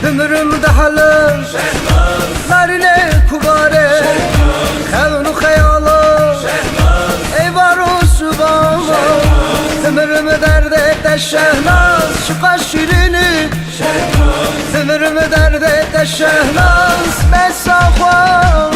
Ömrümde halım Narine kubare Kevnu hayalım Ey var olsun bana Ömrümü derde de şehnaz Çıkar şirini Ömrümü derde de şehnaz Ben sağlam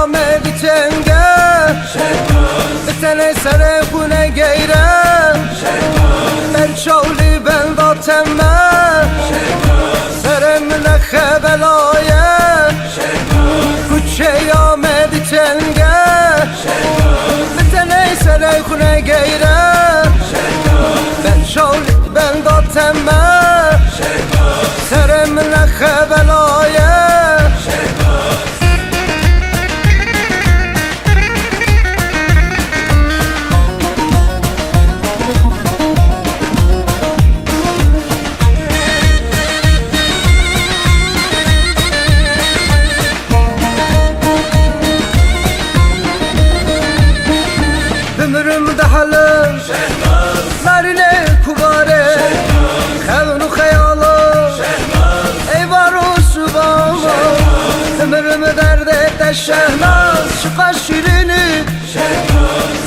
Meditenge Bitene sere kune geyrem Berçavli ben da temme Seremine khebelaye Kuçe ya meditenge Bitene sere kune geyrem Berçavli ben da temme Seremine khebelaye Ömrümde halım Narine kubare Kevnu hayalım Ey var olsun bana Ömrümü derde de şehnaz Çıkar şirini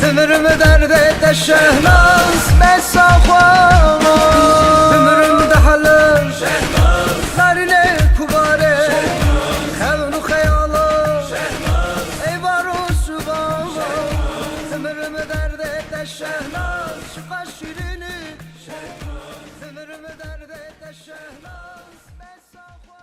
Ömrümü derde de şehnaz Ben sağlam Ömrümde halım Narine kubare Kevnu hayalım Ey var olsun bana Ömrümü derde de şehnaz Çıkar şirini Ömrümü derde de şehnaz Ben sağlam